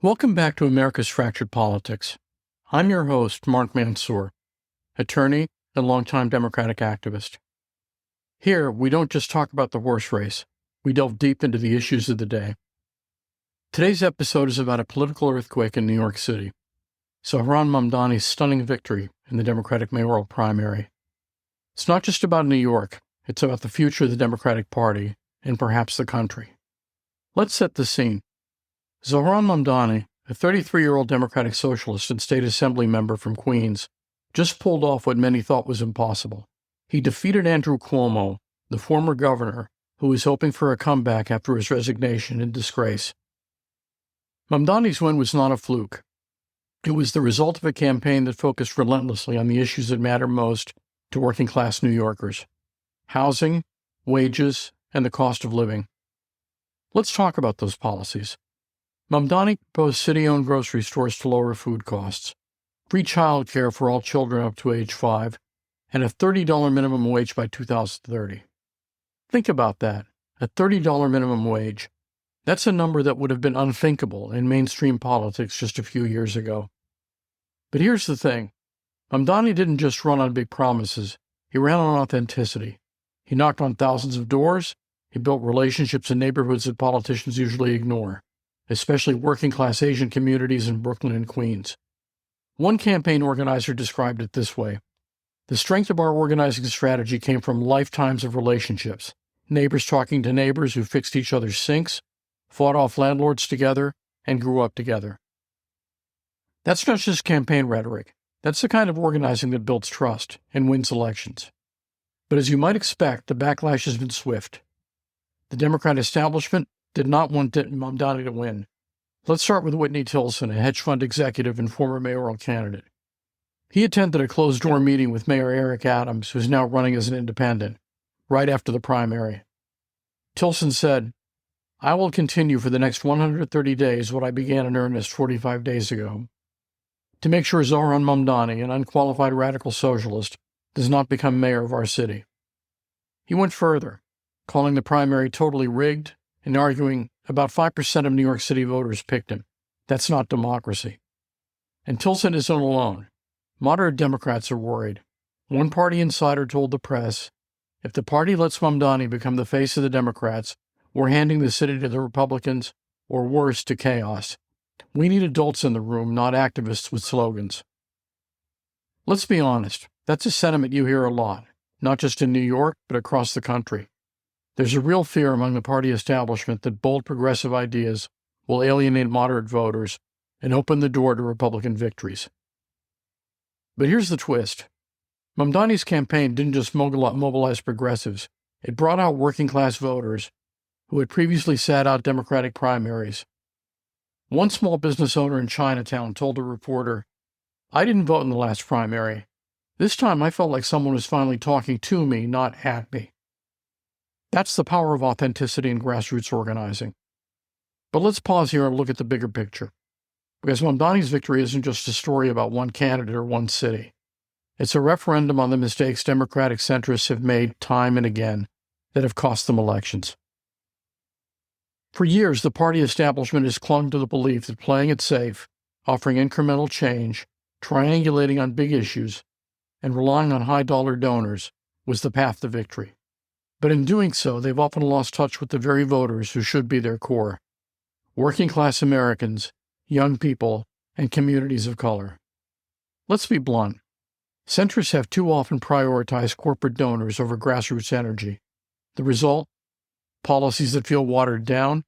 Welcome back to America's Fractured Politics. I'm your host, Mark Mansour, attorney and longtime Democratic activist. Here, we don't just talk about the horse race, we delve deep into the issues of the day. Today's episode is about a political earthquake in New York City, Zohran Mamdani's stunning victory in the Democratic mayoral primary. It's not just about New York, it's about the future of the Democratic Party and perhaps the country. Let's set the scene. Zohran Mamdani, a 33-year-old Democratic socialist and state assembly member from Queens, just pulled off what many thought was impossible. He defeated Andrew Cuomo, the former governor, who was hoping for a comeback after his resignation in disgrace. Mamdani's win was not a fluke. It was the result of a campaign that focused relentlessly on the issues that matter most to working-class New Yorkers: housing, wages, and the cost of living. Let's talk about those policies. Mamdani proposed city-owned grocery stores to lower food costs, free child care for all children up to age 5, and a $30 minimum wage by 2030. Think about that, a $30 minimum wage. That's a number that would have been unthinkable in mainstream politics just a few years ago. But here's the thing. Mamdani didn't just run on big promises, he ran on authenticity. He knocked on thousands of doors, he built relationships in neighborhoods that politicians usually ignore, especially working-class Asian communities in Brooklyn and Queens. One campaign organizer described it this way: "The strength of our organizing strategy came from lifetimes of relationships, neighbors talking to neighbors who fixed each other's sinks, fought off landlords together, and grew up together." That's not just campaign rhetoric. That's the kind of organizing that builds trust and wins elections. But as you might expect, the backlash has been swift. The Democrat establishment did not want Mamdani to win. Let's start with Whitney Tilson, a hedge fund executive and former mayoral candidate. He attended a closed-door meeting with Mayor Eric Adams, who's now running as an independent, right after the primary. Tilson said, "I will continue for the next 130 days what I began in earnest 45 days ago, to make sure Zohran Mamdani, an unqualified radical socialist, does not become mayor of our city." He went further, calling the primary totally rigged and arguing about 5% of New York City voters picked him. That's not democracy. And Tilson isn't alone. Moderate Democrats are worried. One party insider told the press, "If the party lets Mamdani become the face of the Democrats, we're handing the city to the Republicans, or worse, to chaos. We need adults in the room, not activists with slogans." Let's be honest, that's a sentiment you hear a lot, not just in New York, but across the country. There's a real fear among the party establishment that bold progressive ideas will alienate moderate voters and open the door to Republican victories. But here's the twist. Mamdani's campaign didn't just mobilize progressives. It brought out working-class voters who had previously sat out Democratic primaries. One small business owner in Chinatown told a reporter, "I didn't vote in the last primary. This time I felt like someone was finally talking to me, not at me." That's the power of authenticity and grassroots organizing. But let's pause here and look at the bigger picture. Because Mamdani's victory isn't just a story about one candidate or one city. It's a referendum on the mistakes Democratic centrists have made time and again that have cost them elections. For years, the party establishment has clung to the belief that playing it safe, offering incremental change, triangulating on big issues, and relying on high-dollar donors was the path to victory. But in doing so, they've often lost touch with the very voters who should be their core: working-class Americans, young people, and communities of color. Let's be blunt. Centrists have too often prioritized corporate donors over grassroots energy. The result? Policies that feel watered down,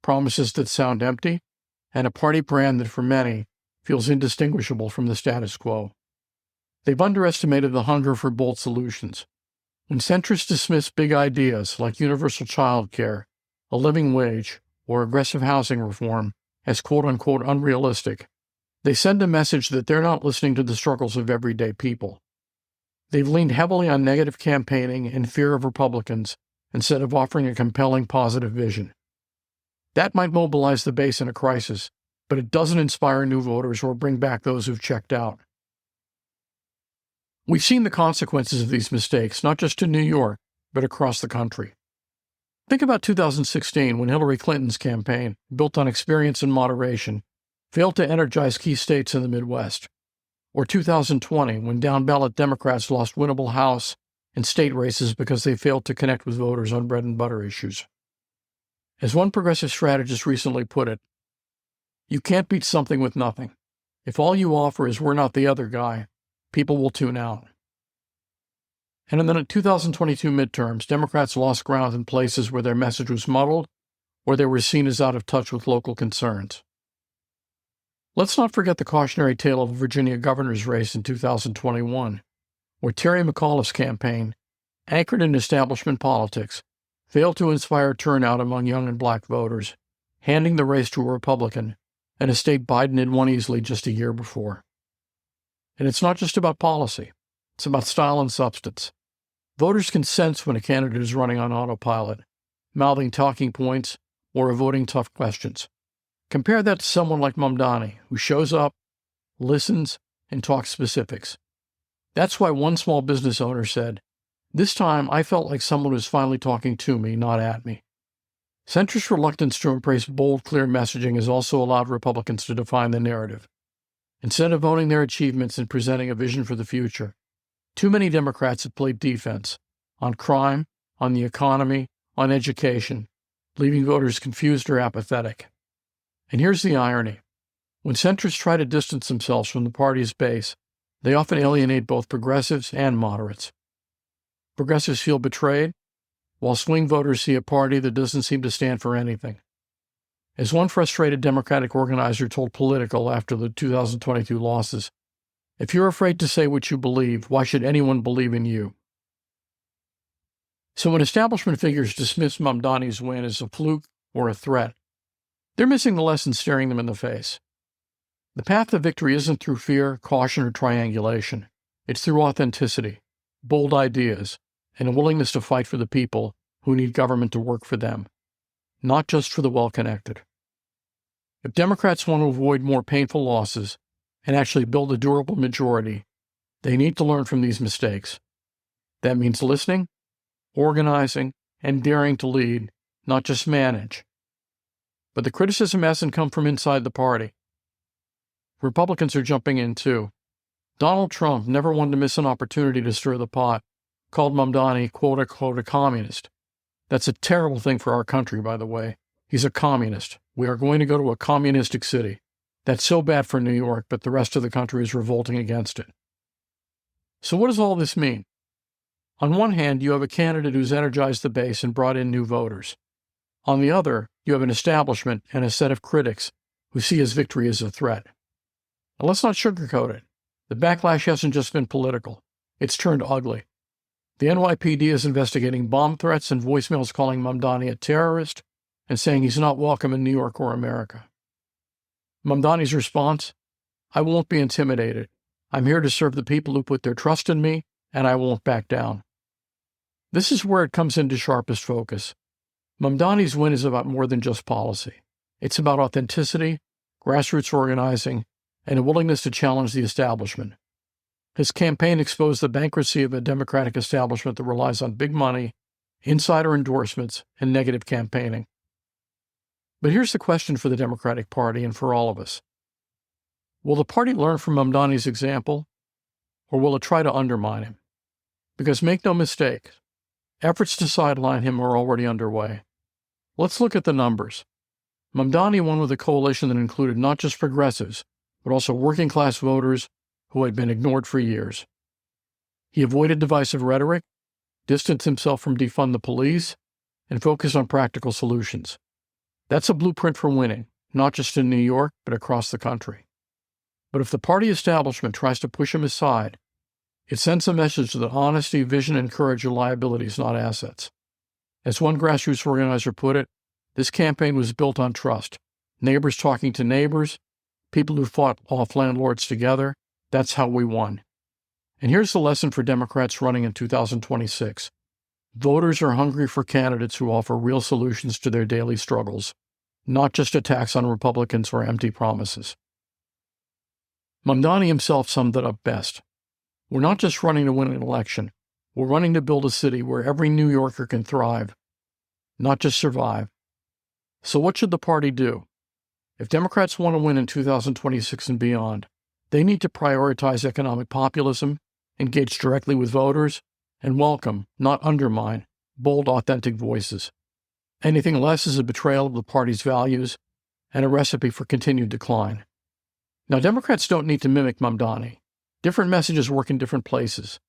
promises that sound empty, and a party brand that for many feels indistinguishable from the status quo. They've underestimated the hunger for bold solutions. When centrists dismiss big ideas like universal child care, a living wage, or aggressive housing reform as quote-unquote unrealistic, they send a message that they're not listening to the struggles of everyday people. They've leaned heavily on negative campaigning and fear of Republicans instead of offering a compelling positive vision. That might mobilize the base in a crisis, but it doesn't inspire new voters or bring back those who've checked out. We've seen the consequences of these mistakes, not just in New York, but across the country. Think about 2016 when Hillary Clinton's campaign, built on experience and moderation, failed to energize key states in the Midwest, or 2020 when down-ballot Democrats lost winnable House and state races because they failed to connect with voters on bread-and-butter issues. As one progressive strategist recently put it, you can't beat something with nothing. If all you offer is "we're not the other guy," people will tune out. And in the 2022 midterms, Democrats lost ground in places where their message was muddled or they were seen as out of touch with local concerns. Let's not forget the cautionary tale of the Virginia governor's race in 2021, where Terry McAuliffe's campaign, anchored in establishment politics, failed to inspire turnout among young and black voters, handing the race to a Republican, in a state Biden had won easily just a year before. And it's not just about policy. It's about style and substance. Voters can sense when a candidate is running on autopilot, mouthing talking points, or avoiding tough questions. Compare that to someone like Mamdani, who shows up, listens, and talks specifics. That's why one small business owner said, "This time I felt like someone was finally talking to me, not at me." Centrist reluctance to embrace bold, clear messaging has also allowed Republicans to define the narrative. Instead of owning their achievements and presenting a vision for the future, too many Democrats have played defense on crime, on the economy, on education, leaving voters confused or apathetic. And here's the irony. When centrists try to distance themselves from the party's base, they often alienate both progressives and moderates. Progressives feel betrayed, while swing voters see a party that doesn't seem to stand for anything. As one frustrated Democratic organizer told Politico after the 2022 losses, "If you're afraid to say what you believe, why should anyone believe in you?" So when establishment figures dismiss Mamdani's win as a fluke or a threat, they're missing the lesson staring them in the face. The path to victory isn't through fear, caution, or triangulation. It's through authenticity, bold ideas, and a willingness to fight for the people who need government to work for them, not just for the well-connected. If Democrats want to avoid more painful losses and actually build a durable majority, they need to learn from these mistakes. That means listening, organizing, and daring to lead, not just manage. But the criticism hasn't come from inside the party. Republicans are jumping in too. Donald Trump never wanted to miss an opportunity to stir the pot, called Mamdani quote-unquote a communist. That's a terrible thing for our country, by the way. He's a communist. We are going to go to a communistic city. That's so bad for New York, but the rest of the country is revolting against it. So what does all this mean? On one hand, you have a candidate who's energized the base and brought in new voters. On the other, you have an establishment and a set of critics who see his victory as a threat. Now, let's not sugarcoat it. The backlash hasn't just been political. It's turned ugly. The NYPD is investigating bomb threats and voicemails calling Mamdani a terrorist and saying he's not welcome in New York or America. Mamdani's response? "I won't be intimidated. I'm here to serve the people who put their trust in me, and I won't back down." This is where it comes into sharpest focus. Mamdani's win is about more than just policy. It's about authenticity, grassroots organizing, and a willingness to challenge the establishment. His campaign exposed the bankruptcy of a Democratic establishment that relies on big money, insider endorsements, and negative campaigning. But here's the question for the Democratic Party and for all of us. Will the party learn from Mamdani's example, or will it try to undermine him? Because make no mistake, efforts to sideline him are already underway. Let's look at the numbers. Mamdani won with a coalition that included not just progressives, but also working-class voters who had been ignored for years. He avoided divisive rhetoric, distanced himself from defund the police, and focused on practical solutions. That's a blueprint for winning, not just in New York, but across the country. But if the party establishment tries to push him aside, it sends a message that honesty, vision, and courage are liabilities, not assets. As one grassroots organizer put it, this campaign was built on trust. Neighbors talking to neighbors, people who fought off landlords together. That's how we won. And here's the lesson for Democrats running in 2026. Voters are hungry for candidates who offer real solutions to their daily struggles, not just attacks on Republicans or empty promises. Mamdani himself summed it up best. We're not just running to win an election. We're running to build a city where every New Yorker can thrive, not just survive. So what should the party do? If Democrats want to win in 2026 and beyond, they need to prioritize economic populism, engage directly with voters, and welcome, not undermine, bold, authentic voices. Anything less is a betrayal of the party's values and a recipe for continued decline. Now, Democrats don't need to mimic Mamdani. Different messages work in different places.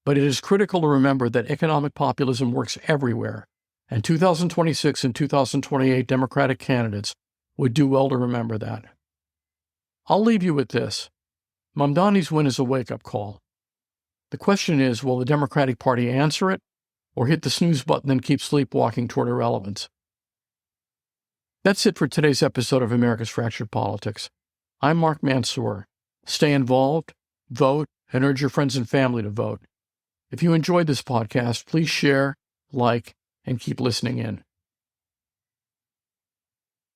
But it is critical to remember that economic populism works everywhere, and 2026 and 2028 Democratic candidates would do well to remember that. I'll leave you with this. Mamdani's win is a wake-up call. The question is, will the Democratic Party answer it, or hit the snooze button and keep sleepwalking toward irrelevance? That's it for today's episode of America's Fractured Politics. I'm Mark Mansour. Stay involved, vote, and urge your friends and family to vote. If you enjoyed this podcast, please share, like, and keep listening in.